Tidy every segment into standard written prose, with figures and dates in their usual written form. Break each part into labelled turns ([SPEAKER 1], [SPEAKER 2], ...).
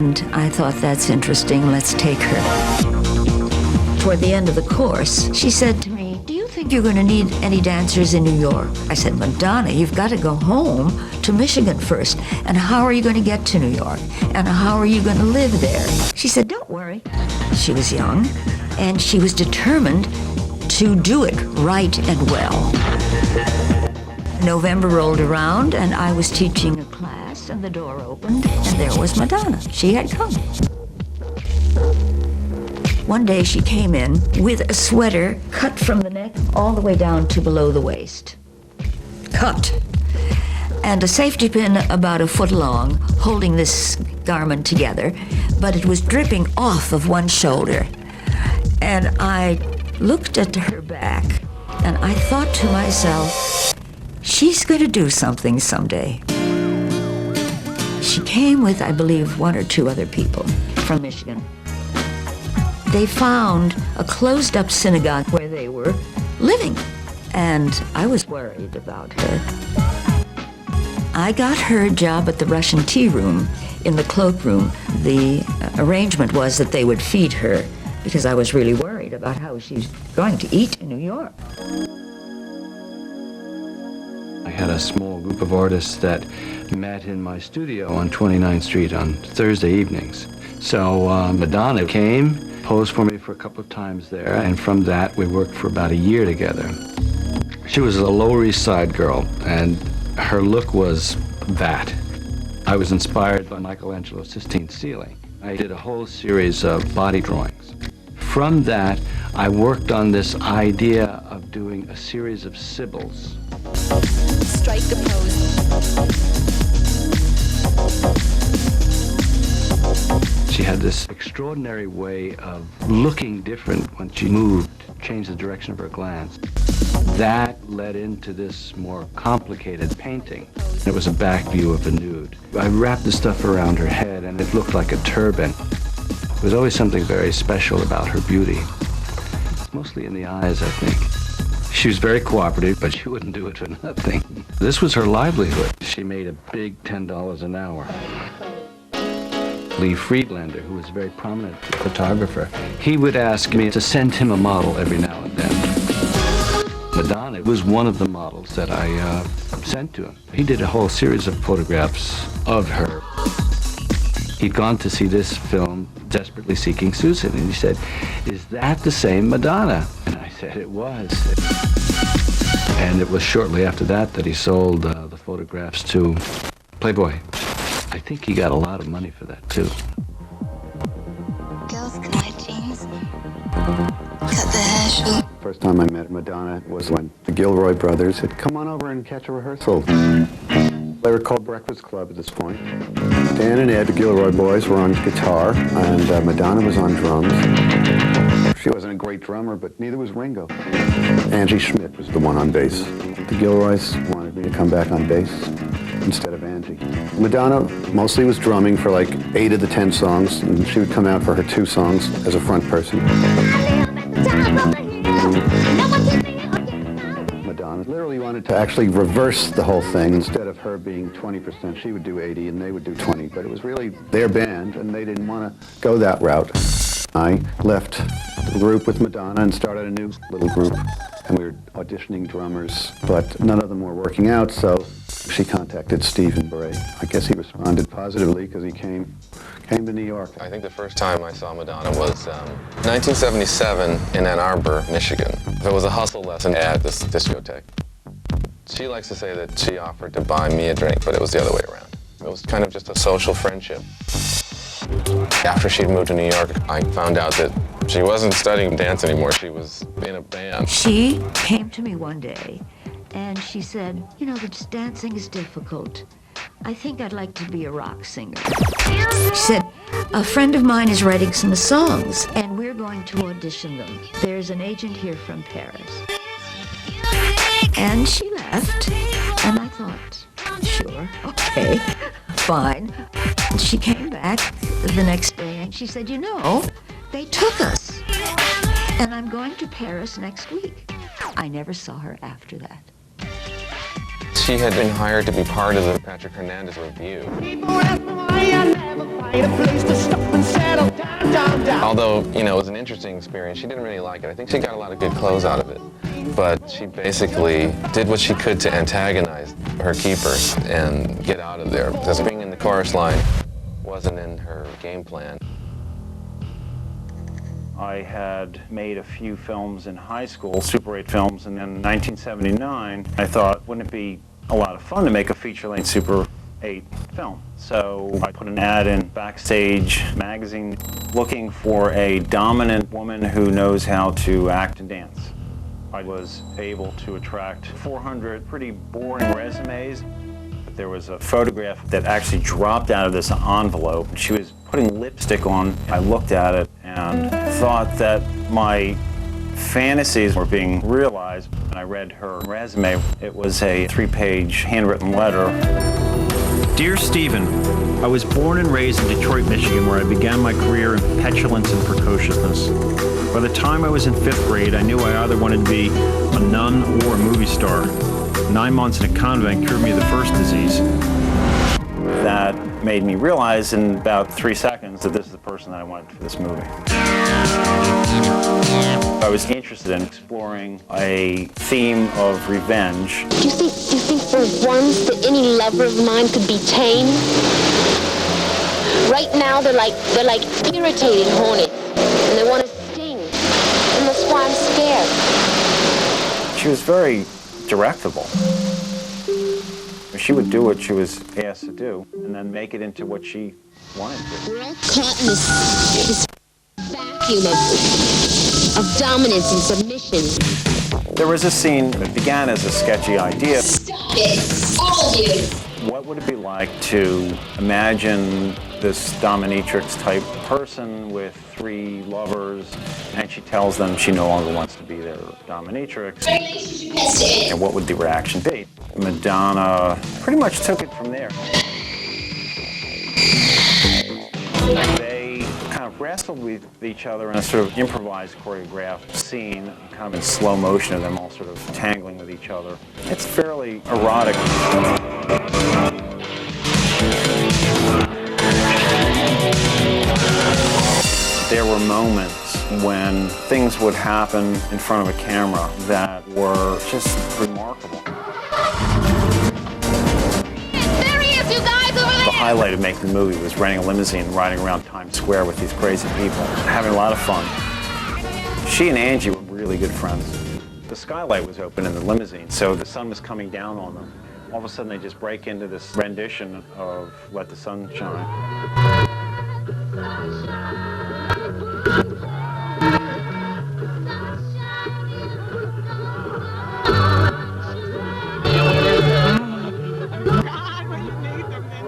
[SPEAKER 1] And I thought, that's interesting, let's take her. Toward the end of the course, she said to me, do you think you're going to need any dancers in New York? I said, Madonna, you've got to go home to Michigan first. And how are you going to get to New York? And how are you going to live there? She said, don't worry. She was young, and she was determined to do it right and well. November rolled around, and I was teaching a class, and the door opened, and there was Madonna. She had come. One day she came in with a sweater cut from the neck all the way down to below the waist. Cut. And a safety pin about a foot long holding this garment together, but it was dripping off of one shoulder. And I looked at her back, and I thought to myself, she's going to do something someday. She came with, I believe, one or two other people from Michigan. They found a closed-up synagogue where they were living, and I was worried about her. I got her a job at the Russian tea room in the cloakroom. The arrangement was that they would feed her because I was really worried about how she's going to eat in New York.
[SPEAKER 2] I had a small group of artists that met in my studio on 29th Street on Thursday evenings. So Madonna came, posed for me for a couple of times there, and from that we worked for about a year together. She was a Lower East Side girl, and her look was that. I was inspired by Michelangelo's Sistine Ceiling. I did a whole series of body drawings. From that, I worked on this idea of doing a series of Sibyls.
[SPEAKER 3] Strike a pose.
[SPEAKER 2] She had this extraordinary way of looking different when she moved, changed the direction of her glance. That led into this more complicated painting. It was a back view of a nude. I wrapped the stuff around her head, and it looked like a turban. There was always something very special about her beauty. Mostly in the eyes, I think. She was very cooperative, but she wouldn't do it for nothing. This was her livelihood. She made a big $10 an hour. Lee Friedlander, who was a very prominent photographer, he would ask me to send him a model every now and then. Madonna was one of the models that I sent to him. He did a whole series of photographs of her. He'd gone to see this film, Desperately Seeking Susan, and he said, "Is that the same Madonna?" And I said it was. And it was shortly after that that he sold the photographs to Playboy. I think he got a lot of money for that, too.
[SPEAKER 3] Girls can wear jeans. Cut their hair short.
[SPEAKER 4] First time I met Madonna was when the Gilroy brothers had come on over and catch a rehearsal. They were called Breakfast Club at this point. Dan and Ed, the Gilroy boys, were on guitar, and Madonna was on drums. She wasn't a great drummer, but neither was Ringo. Angie Schmidt was the one on bass. The Gilroys wanted me to come back on bass instead of Angie. Madonna mostly was drumming for like 8 of the 10 songs, and she would come out for her 2 songs as a front person. Madonna literally wanted to actually reverse the whole thing. Instead of her being 20%, she would do 80 and they would do 20. But it was really their band, and they didn't want to go that route. I left the group with Madonna and started a new little group. And we were auditioning drummers, but none of them were working out, so she contacted Stephen Bray. I guess he responded positively because he came to New York.
[SPEAKER 5] I think the first time I saw Madonna was 1977 in Ann Arbor, Michigan. There was a hustle lesson at this discotheque. She likes to say that she offered to buy me a drink, but it was the other way around. It was kind of just a social friendship. After she'd moved to New York, I found out that she wasn't studying dance anymore. She was in a band.
[SPEAKER 1] She came to me one day, and she said, you know, this dancing is difficult. I think I'd like to be a rock singer. She said, a friend of mine is writing some songs, and we're going to audition them. There's an agent here from Paris. And she left, and I thought, sure, okay, fine. And she came back the next day, and she said, you know, they took us, and I'm going to Paris next week. I never saw her after that.
[SPEAKER 5] She had been hired to be part of the Patrick Hernandez review. Although, you know, it was an interesting experience, she didn't really like it. I think she got a lot of good clothes out of it. But she basically did what she could to antagonize her keepers and get out of there, because being in the chorus line wasn't in her game plan.
[SPEAKER 6] I had made a few films in high school, Super 8 films, and in 1979, I thought, wouldn't it be a lot of fun to make a feature-length Super 8 film? So I put an ad in Backstage magazine looking for a dominant woman who knows how to act and dance. I was able to attract 400 pretty boring resumes. But there was a photograph that actually dropped out of this envelope. She was putting lipstick on. I looked at it and thought that my fantasies were being realized. And I read her resume. It was a 3-page handwritten letter.
[SPEAKER 7] Dear Stephen, I was born and raised in Detroit, Michigan, where I began my career in petulance and precociousness. By the time I was in 5th grade, I knew I either wanted to be a nun or a movie star. 9 months in a convent cured me of the first disease.
[SPEAKER 6] That made me realize in about 3 seconds that this is the person that I wanted for this movie. I was interested in exploring a theme of revenge.
[SPEAKER 8] Do you think for once that any lover of mine could be tame? Right now they're like irritated hornets, and they want to sting, and that's why I'm scared.
[SPEAKER 6] She was very directable. She would do what she was asked to do, and then make it into what she wanted to.
[SPEAKER 8] We're all caught in this vacuum of dominance and submission.
[SPEAKER 6] There was a scene that began as a sketchy idea.
[SPEAKER 8] Stop it, all of you!
[SPEAKER 6] What would it be like to imagine this dominatrix type person with 3 lovers, and she tells them she no longer wants to be their dominatrix? And what would the reaction be? Madonna pretty much took it from there. They kind of wrestled with each other in a sort of improvised, choreographed scene, kind of in slow motion of them all sort of tangling with each other. It's fairly erotic. There were moments when things would happen in front of a camera that were just remarkable.
[SPEAKER 8] There he is, you guys, over there!
[SPEAKER 6] The highlight of making the movie was renting a limousine and riding around Times Square with these crazy people, having a lot of fun. She and Angie were really good friends. The skylight was open in the limousine, so the sun was coming down on them. All of a sudden, they just break into this rendition of Let the Sun Shine.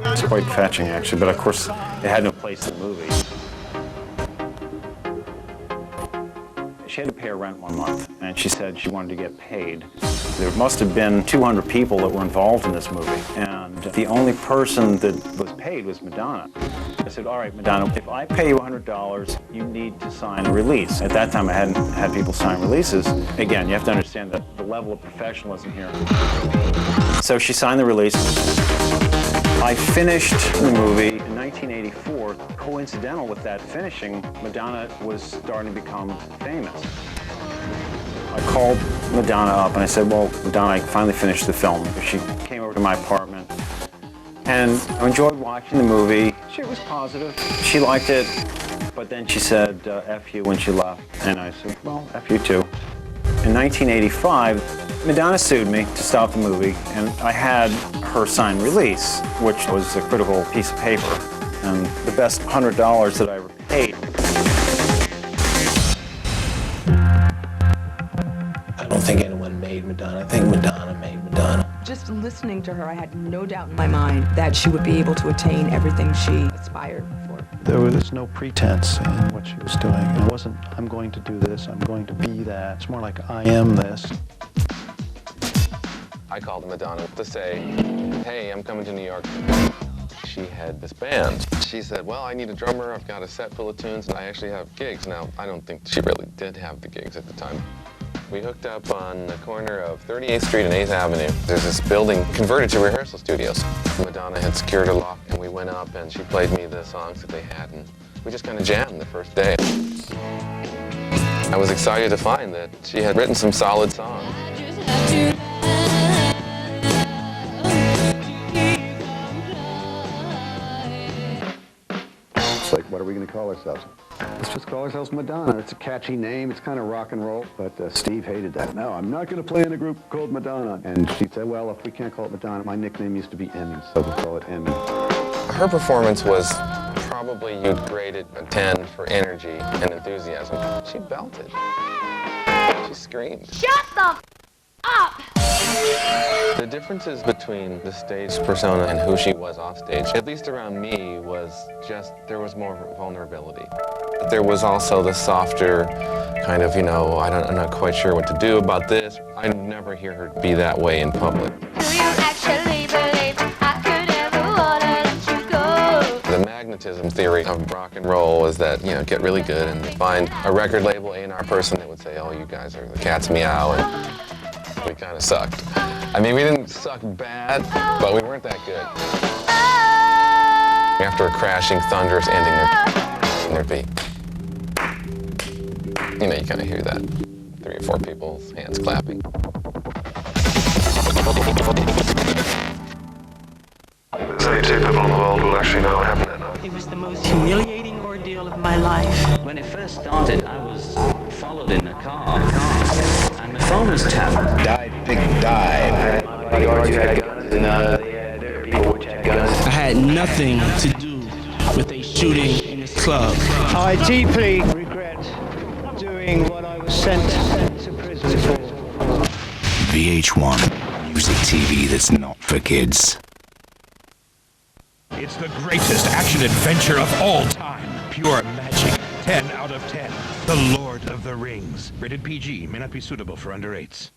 [SPEAKER 6] It's quite fetching, actually, but of course, it had no place in the movie. She had to pay her rent one month, and she said she wanted to get paid. There must have been 200 people that were involved in this movie, and the only person that was paid was Madonna. I said, all right, Madonna, if I pay you $100, you need to sign a release. At that time, I hadn't had people sign releases. Again, you have to understand that the level of professionalism here. So she signed the release. I finished the movie in 1984. Coincidental with that finishing, Madonna was starting to become famous. I called Madonna up and I said, well, Madonna, I finally finished the film. She came over to my apartment and I enjoyed watching the movie. She was positive. She liked it, but then she said, F you when she left. And I said, well, F you too. In 1985, Madonna sued me to stop the movie, and I had her sign release, which was a critical piece of paper, and the best $100 that I ever paid.
[SPEAKER 9] I don't think anyone made Madonna. I think Madonna made Madonna.
[SPEAKER 10] Just listening to her, I had no doubt in my mind that she would be able to attain everything she aspired for.
[SPEAKER 11] There was no pretense in what she was doing. It wasn't, I'm going to do this, I'm going to be that. It's more like, I am this.
[SPEAKER 5] I called Madonna to say, hey, I'm coming to New York. She had this band. She said, well, I need a drummer, I've got a set full of tunes, and I actually have gigs. Now, I don't think she really did have the gigs at the time. We hooked up on the corner of 38th Street and 8th Avenue. There's this building converted to rehearsal studios. Madonna had secured a lock, and we went up, and she played me the songs that they had, and we just kind of jammed the first day. I was excited to find that she had written some solid songs.
[SPEAKER 4] It's like, what are we going to call ourselves? Let's just call ourselves Madonna. It's a catchy name. It's kind of rock and roll. But Steve hated that. No, I'm not going to play in a group called Madonna. And she said, well, if we can't call it Madonna, my nickname used to be Emmy, so we'll call it Emmy.
[SPEAKER 5] Her performance was probably, you'd grade it a 10 for energy and enthusiasm. She belted. She screamed.
[SPEAKER 8] Shut the up!
[SPEAKER 5] The differences between the stage persona and who she was off stage, at least around me, was just, there was more vulnerability. But there was also the softer kind of, I'm not quite sure what to do about this. I never hear her be that way in public.
[SPEAKER 8] Do you actually believe I could ever wanna let you go?
[SPEAKER 5] The magnetism theory of rock and roll is that, get really good and find a record label A&R person that would say, oh, you guys are the cat's meow, and we kind of sucked. I mean, we didn't suck bad, but we weren't that good. After a crashing, thunderous ending, there'd be, you kind of hear that. 3 or 4 people's hands clapping.
[SPEAKER 12] There's only 2 people in the world who will actually know what happened that night.
[SPEAKER 13] It was the most humiliating ordeal of my life. When it first started, I was followed in a car, and my phone was tapped.
[SPEAKER 9] Dive, pig, dive.
[SPEAKER 13] My bodyguards had guns, and there were people which had guns.
[SPEAKER 14] I had nothing to do with a shooting in this club.
[SPEAKER 15] I deeply regret doing what I was sent to prison for.
[SPEAKER 16] VH1, music TV that's not for kids.
[SPEAKER 17] It's the greatest action adventure of all time. Pure magic. 10 out of 10. The Lord of the Rings. Rated PG. May not be suitable for under 8s.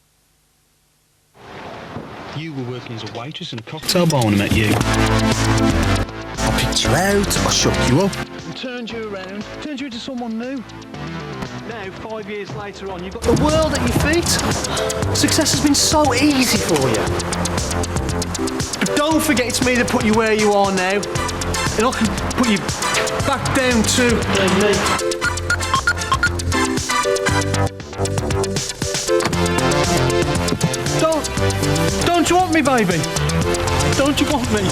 [SPEAKER 11] You were working as a waitress in a cocktail bar when I met you.
[SPEAKER 16] I picked you out, I shook you up.
[SPEAKER 15] And turned you around, turned you into someone new. Now, 5 years later on, you've got the world at your feet. Success has been so easy for you. But don't forget it's me that put you where you are now. And I can put you back down to me. Don't you want me, baby? Don't you want me?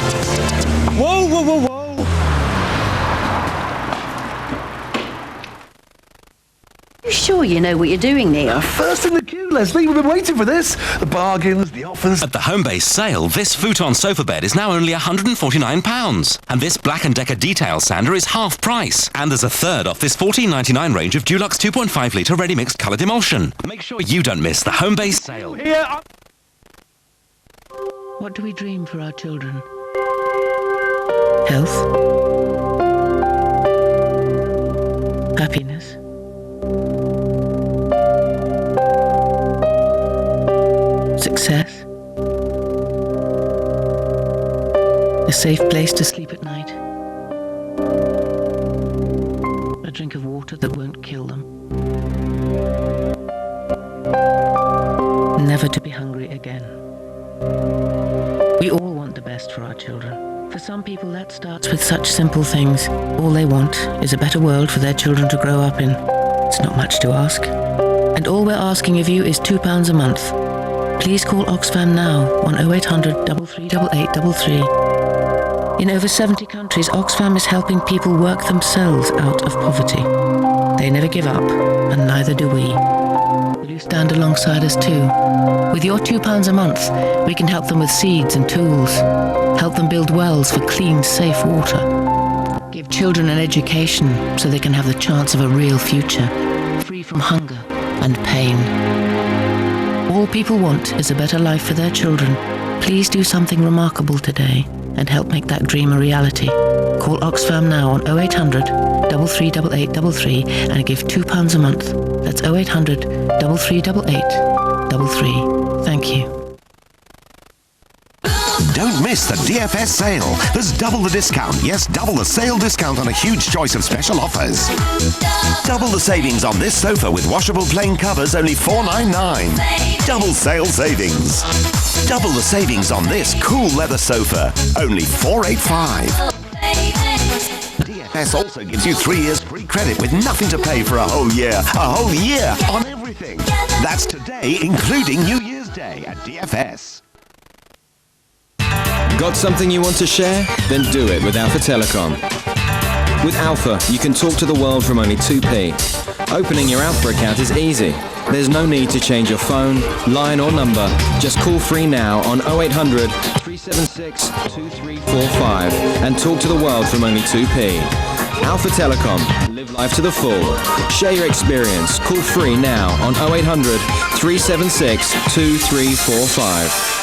[SPEAKER 15] Whoa, whoa, whoa, whoa.
[SPEAKER 18] You sure you know what you're doing, Neil?
[SPEAKER 19] First in the queue, Leslie. We've been waiting for this. The bargains, the offers.
[SPEAKER 20] At the Homebase sale, this futon sofa bed is now only £149. And this Black & Decker detail sander is half price. And there's a third off this £14.99 range of Dulux 2.5 litre ready-mixed coloured emulsion. Make sure you don't miss the Homebase sale.
[SPEAKER 18] What do we dream for our children? Health? Happiness? Success? A safe place to sleep at night? A drink of water that won't kill them? Never to be hungry again. We all want the best for our children. For some people that starts with such simple things. All they want is a better world for their children to grow up in. It's not much to ask. And all we're asking of you is £2 a month. Please call Oxfam now on 0800 338833. In over 70 countries, Oxfam is helping people work themselves out of poverty. They never give up, and neither do we. Will you stand alongside us too? With your £2 a month, we can help them with seeds and tools, help them build wells for clean, safe water, give children an education so they can have the chance of a real future, free from hunger and pain. All people want is a better life for their children. Please do something remarkable today and help make that dream a reality. Call Oxfam now on 0800 338833 and give £2 a month. That's 0800 338833. Thank you.
[SPEAKER 21] Don't miss the DFS sale. There's double the discount. Yes, double the sale discount on a huge choice of special offers. Double the savings on this sofa with washable plain covers, only $4.99. Double sale savings. Double the savings on this cool leather sofa, only $4.85. DFS also gives you 3 years free credit with nothing to pay for a whole year. A whole year on everything. That's today, including New Year's Day at DFS.
[SPEAKER 22] Got something you want to share? Then do it with Alpha Telecom. With Alpha, you can talk to the world from only 2p. Opening your Alpha account is easy. There's no need to change your phone, line or number. Just call free now on 0800 376 2345 and talk to the world from only 2p. Alpha Telecom. Live life to the full. Share your experience. Call free now on 0800 376 2345.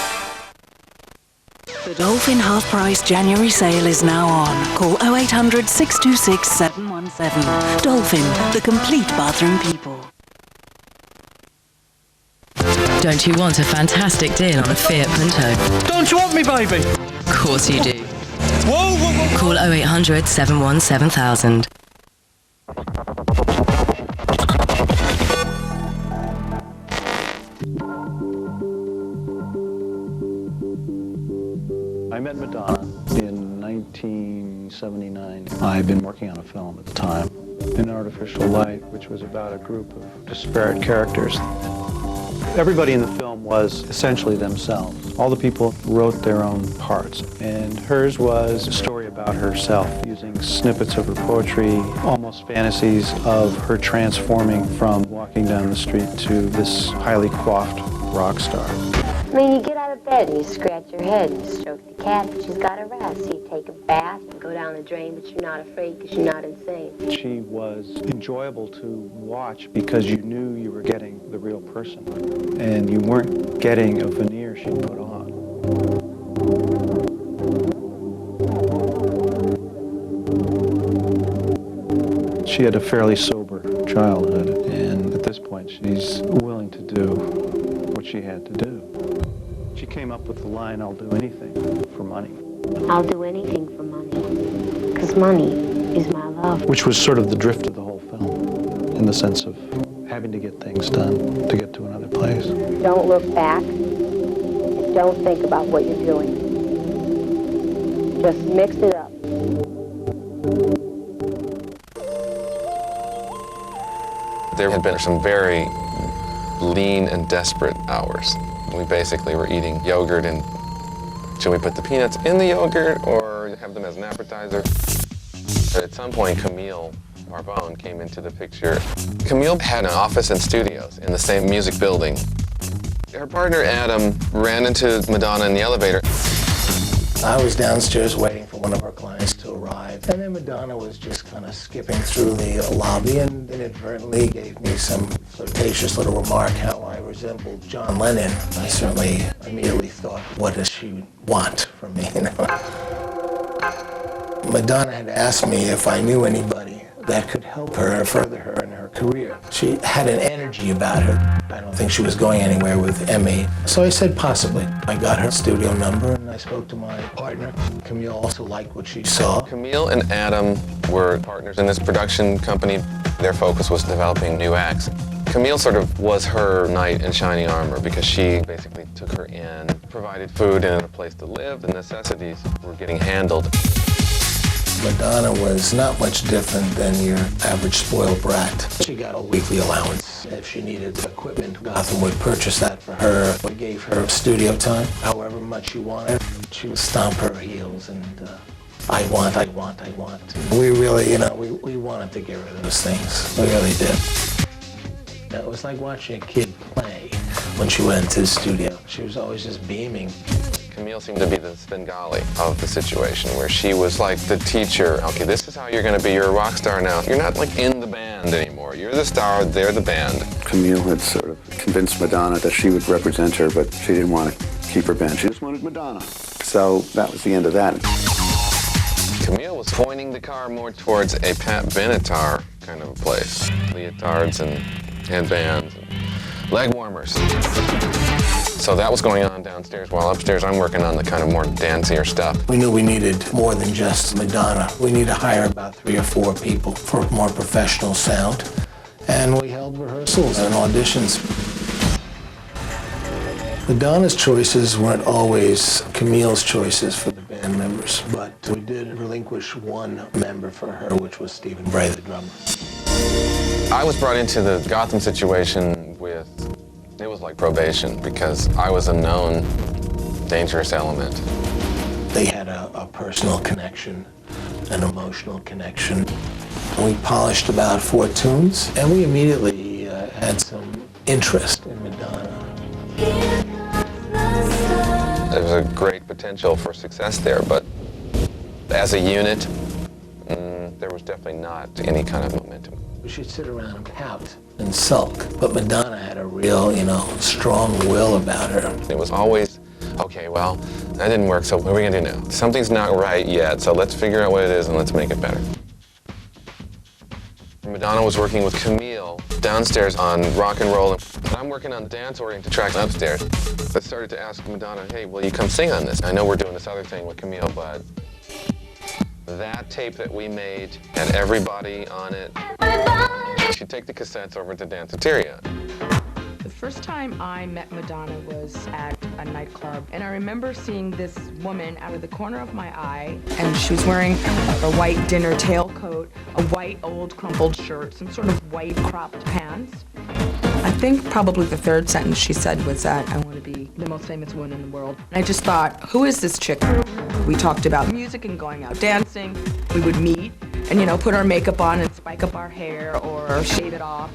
[SPEAKER 23] The Dolphin half-price January sale is now on. Call 0800 626 717. Dolphin, the complete bathroom people.
[SPEAKER 18] Don't you want a fantastic deal on a Fiat Punto?
[SPEAKER 15] Don't you want me, baby?
[SPEAKER 18] Of course you do.
[SPEAKER 15] Whoa, whoa, whoa.
[SPEAKER 18] Call 0800 717 7000.
[SPEAKER 11] I met Madonna in 1979. I had been working on a film at the time, An Artificial Light, which was about a group of disparate characters. Everybody in the film was essentially themselves. All the people wrote their own parts, and hers was a story about herself, using snippets of her poetry, almost fantasies of her transforming from walking down the street to this highly coiffed rock star.
[SPEAKER 8] I mean, you get out of bed and you scratch your head and you stroke the cat, but she's got to rest. So you take a bath and go down the drain, but you're not afraid because you're not insane.
[SPEAKER 11] She was enjoyable to watch because you knew you were getting the real person, and you weren't getting a veneer she put on. She had a fairly sober childhood, and at this point she's willing to do what she had to do. She came up with the line, "I'll do anything for money."
[SPEAKER 8] I'll do anything for money, because money is my love.
[SPEAKER 11] Which was sort of the drift of the whole film, in the sense of having to get things done to get to another place.
[SPEAKER 8] Don't look back. Don't think about what you're doing. Just mix it up.
[SPEAKER 5] There had been some very lean and desperate hours. We basically were eating yogurt, and should we put the peanuts in the yogurt or have them as an appetizer? But at some point, Camille Marbone came into the picture. Camille had an office and studios in the same music building. Her partner, Adam, ran into Madonna in the elevator.
[SPEAKER 9] I was downstairs waiting for one of our clients to arrive, and then Madonna was just kind of skipping through the lobby and inadvertently gave me some flirtatious little remark how I resembled John Lennon. I certainly immediately thought, what does she want from me, you know? Madonna had asked me if I knew anybody that could help her, further her in her career. She had an energy about her. I don't think she was going anywhere with Emmy. So I said possibly. I got her studio number and I spoke to my partner. Camille also liked what she saw.
[SPEAKER 5] Camille and Adam were partners in this production company. Their focus was developing new acts. Camille sort of was her knight in shining armor because she basically took her in, provided food and a place to live. The necessities were getting handled.
[SPEAKER 9] Madonna was not much different than your average spoiled brat. She got a weekly allowance. If she needed equipment, Gotham would purchase that for her. We gave her studio time, however much she wanted. She would stomp her heels and I want. We really, we wanted to get rid of those things. We really did. It was like watching a kid play when she went into the studio. She was always just beaming.
[SPEAKER 5] Camille seemed to be the Svengali of the situation, where she was like the teacher. Okay, this is how you're going to be. You're a rock star now. You're not like in the band anymore. You're the star, they're the band.
[SPEAKER 4] Camille had sort of convinced Madonna that she would represent her, but she didn't want to keep her band. She just wanted Madonna. So that was the end of that.
[SPEAKER 5] Camille was pointing the car more towards a Pat Benatar kind of place. Leotards and headbands and leg warmers. So that was going on downstairs, while upstairs I'm working on the kind of more dancier stuff.
[SPEAKER 9] We knew we needed more than just Madonna. We needed to hire about 3 or 4 people for a more professional sound. And we held rehearsals and auditions. Madonna's choices weren't always Camille's choices for the band members, but we did relinquish one member for her, which was Stephen Bray, the drummer.
[SPEAKER 5] I was brought into the Gotham situation with, it was like probation, because I was a known dangerous element.
[SPEAKER 9] They had a personal connection, an emotional connection. We polished about 4 tunes, and we immediately had some interest in Madonna.
[SPEAKER 5] There was a great potential for success there, but as a unit, there was definitely not any kind of momentum.
[SPEAKER 9] We should sit around and pout and sulk, but Madonna had a real, strong will about her.
[SPEAKER 5] It was always, okay, well, that didn't work, so what are we gonna do now? Something's not right yet, so let's figure out what it is and let's make it better. Madonna was working with Camille downstairs on rock and roll, and I'm working on the dance-oriented tracks upstairs. I started to ask Madonna, hey, will you come sing on this? I know we're doing this other thing with Camille, but that tape that we made had everybody on it. She'd take the cassettes over to Danceteria.
[SPEAKER 10] The first time I met Madonna was at a nightclub, and I remember seeing this woman out of the corner of my eye, and she was wearing a white dinner tailcoat, a white old crumpled shirt, some sort of white cropped pants. I think probably the third sentence she said was that I want to be the most famous woman in the world. And I just thought, who is this chick? We talked about music and going out dancing. We would meet and, put our makeup on and spike up our hair or shave it off.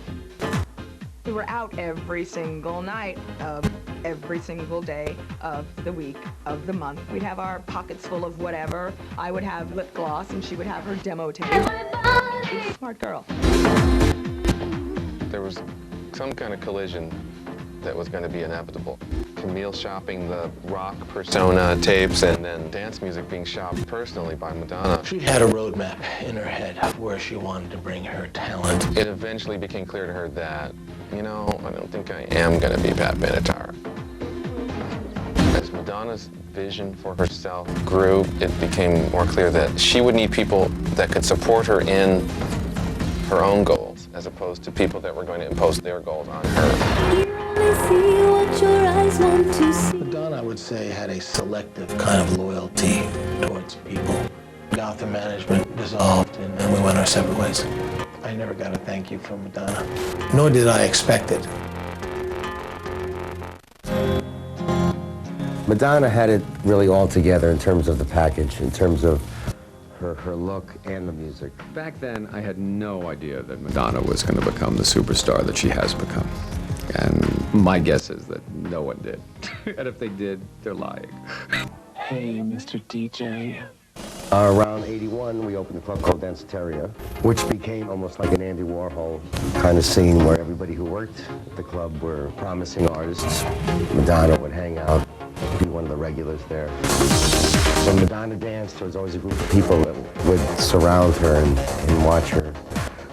[SPEAKER 10] We were out every single night of every single day of the week, of the month. We'd have our pockets full of whatever. I would have lip gloss and she would have her demo tape. She's a smart girl.
[SPEAKER 5] There was some kind of collision that was going to be inevitable. Camille shopping the rock persona tapes and then dance music being shopped personally by Madonna.
[SPEAKER 9] She had a roadmap in her head of where she wanted to bring her talent.
[SPEAKER 5] It eventually became clear to her that, I don't think I am going to be Pat Benatar. As Madonna's vision for herself grew, it became more clear that she would need people that could support her in her own goals, as opposed to people that were going to impose their goals on her.
[SPEAKER 9] Madonna, I would say, had a selective kind of loyalty towards people. Gotham management dissolved and then we went our separate ways. I never got a thank you from Madonna, nor did I expect it.
[SPEAKER 1] Madonna had it really all together in terms of the package, in terms of her look and the music.
[SPEAKER 2] Back then, I had no idea that Madonna was going to become the superstar that she has become. And my guess is that no one did. And if they did, they're lying.
[SPEAKER 11] Hey, Mr. DJ.
[SPEAKER 1] Around 81, we opened a club called Danceteria, which became almost like an Andy Warhol kind of scene where everybody who worked at the club were promising artists. Madonna would hang out, be one of the regulars there. When Madonna danced, there was always a group of people that would surround her and watch her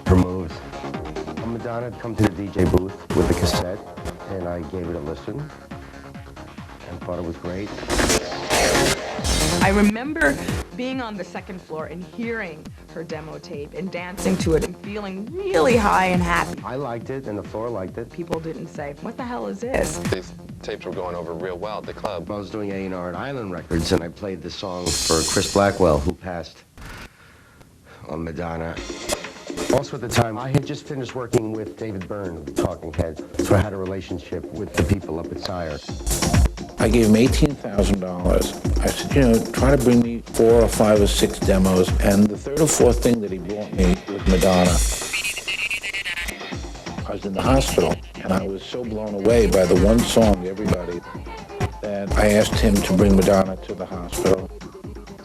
[SPEAKER 1] moves. Madonna had come to the DJ booth with the cassette, and I gave it a listen and thought it was great.
[SPEAKER 10] I remember being on the second floor and hearing her demo tape and dancing to it and feeling really high and happy.
[SPEAKER 1] I liked it, and the floor liked it.
[SPEAKER 10] People didn't say, what the hell is this?
[SPEAKER 5] These tapes were going over real well at the club.
[SPEAKER 1] I was doing A&R at Island Records, and I played this song for Chris Blackwell, who passed on Madonna. Also at the time, I had just finished working with David Byrne, the Talking Heads, so I had a relationship with the people up at Sire.
[SPEAKER 11] I gave him $18,000. I said, try to bring me 4 or 5 or 6 demos. And the third or fourth thing that he brought me was Madonna. I was in the hospital, and I was so blown away by the one song, Everybody, that I asked him to bring Madonna to the hospital.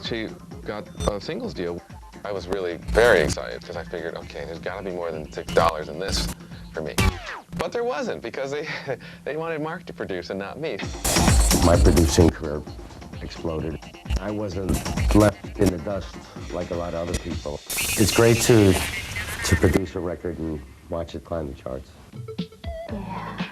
[SPEAKER 5] She got a singles deal. I was really very excited because I figured, okay, there's got to be more than $6 in this for me. But there wasn't, because they wanted Mark to produce and not me.
[SPEAKER 1] My producing career exploded. I wasn't left in the dust like a lot of other people. It's great to produce a record and watch it climb the charts.
[SPEAKER 8] Yeah.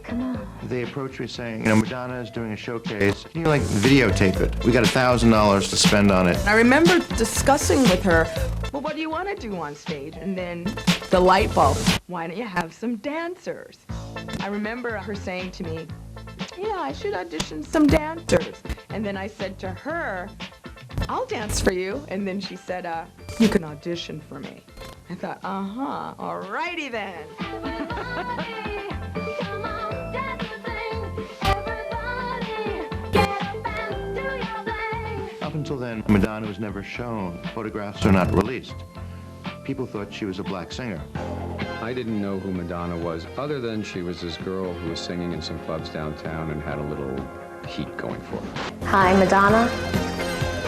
[SPEAKER 8] Come on.
[SPEAKER 3] they approached me saying, Madonna is doing a showcase. Can you, videotape it? We got $1,000 to spend on it.
[SPEAKER 10] I remember discussing with her, well, what do you want to do on stage? And then the light bulb, why don't you have some dancers? I remember her saying to me, yeah, I should audition some dancers. And then I said to her, I'll dance for you. And then she said, you can audition for me. I thought, alrighty then.
[SPEAKER 3] Up until then, Madonna was never shown. Photographs are not released. People thought she was a black singer.
[SPEAKER 2] I didn't know who Madonna was, other than she was this girl who was singing in some clubs downtown and had a little heat going for her.
[SPEAKER 8] Hi, Madonna.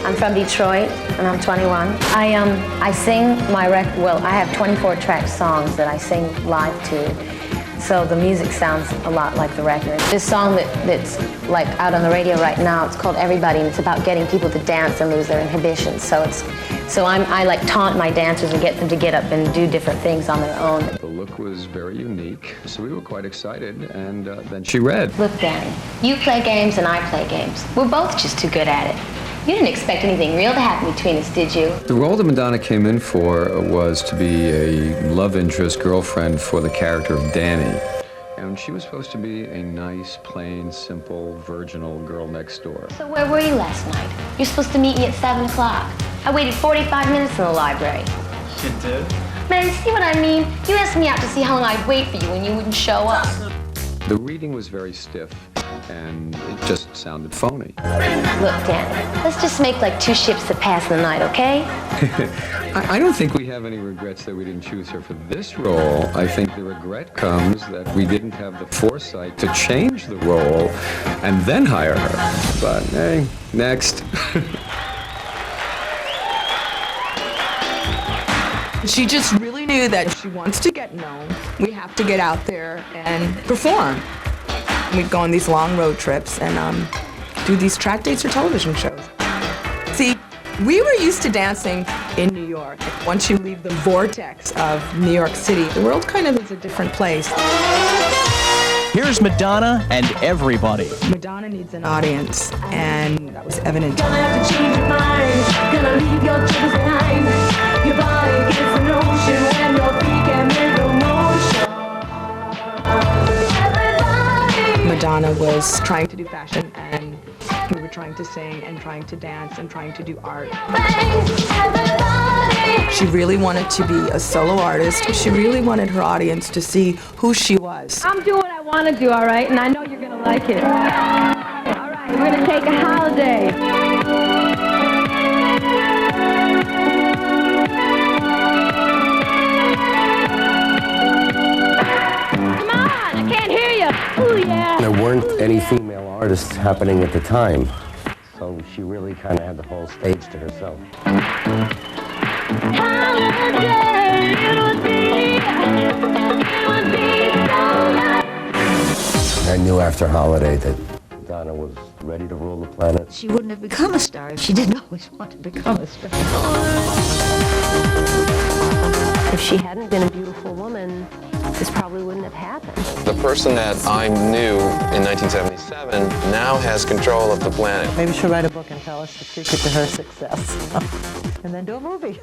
[SPEAKER 8] I'm from Detroit, and I'm 21. I sing my I have 24 track songs that I sing live to, so the music sounds a lot like the record. This song that's out on the radio right now, it's called Everybody, and it's about getting people to dance and lose their inhibitions. So I taunt my dancers and get them to get up and do different things on their own.
[SPEAKER 2] The look was very unique, so we were quite excited, and then she read.
[SPEAKER 8] Look, Danny, you play games and I play games. We're both just too good at it. You didn't expect anything real to happen between us, did you?
[SPEAKER 2] The role that Madonna came in for was to be a love interest girlfriend for the character of Danny. And she was supposed to be a nice, plain, simple, virginal girl next door.
[SPEAKER 8] So where were you last night? You're supposed to meet me at 7 o'clock. I waited 45 minutes in the library.
[SPEAKER 6] You did?
[SPEAKER 8] Man, see what I mean? You asked me out to see how long I'd wait for you and you wouldn't show up.
[SPEAKER 2] The reading was very stiff, and it just sounded phony.
[SPEAKER 8] Look, Danny, let's just make 2 ships that pass the night, okay?
[SPEAKER 2] I don't think we have any regrets that we didn't choose her for this role. I think the regret comes that we didn't have the foresight to change the role and then hire her. But hey, next.
[SPEAKER 10] She just really knew that if she wants to get known, we have to get out there and perform. We'd go on these long road trips and do these track dates or television shows. See, we were used to dancing in New York. Once you leave the vortex of New York City, the world kind of is a different place.
[SPEAKER 6] Here's Madonna and Everybody.
[SPEAKER 10] Madonna needs an audience, and that was evident.
[SPEAKER 7] Gonna have to change your mind, gonna leave your troubles behind. Your body gets an ocean when your feet can make no motion.
[SPEAKER 10] Madonna was trying to do fashion, and we were trying to sing and trying to dance and trying to do art. She really wanted to be a solo artist. She really wanted her audience to see who she was.
[SPEAKER 7] I'm doing what I want to do, all right? And I know you're gonna like it. All right, we're gonna take a holiday.
[SPEAKER 1] There weren't any female artists happening at the time, so she really kind of had the whole stage to herself. I knew after Holiday that Donna was ready to rule the planet.
[SPEAKER 24] She wouldn't have become a star if she didn't always want to become a star.
[SPEAKER 8] If she hadn't been a beautiful woman, this probably wouldn't have happened.
[SPEAKER 5] The person that I knew in 1977 now has control of the planet.
[SPEAKER 25] Maybe she'll write a book and tell us the secret to her success. And then do a movie.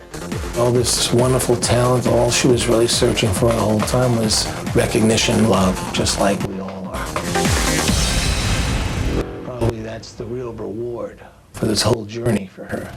[SPEAKER 9] All this wonderful talent, all she was really searching for the whole time was recognition, love, just like we all are. Probably that's the real reward for this whole journey for her.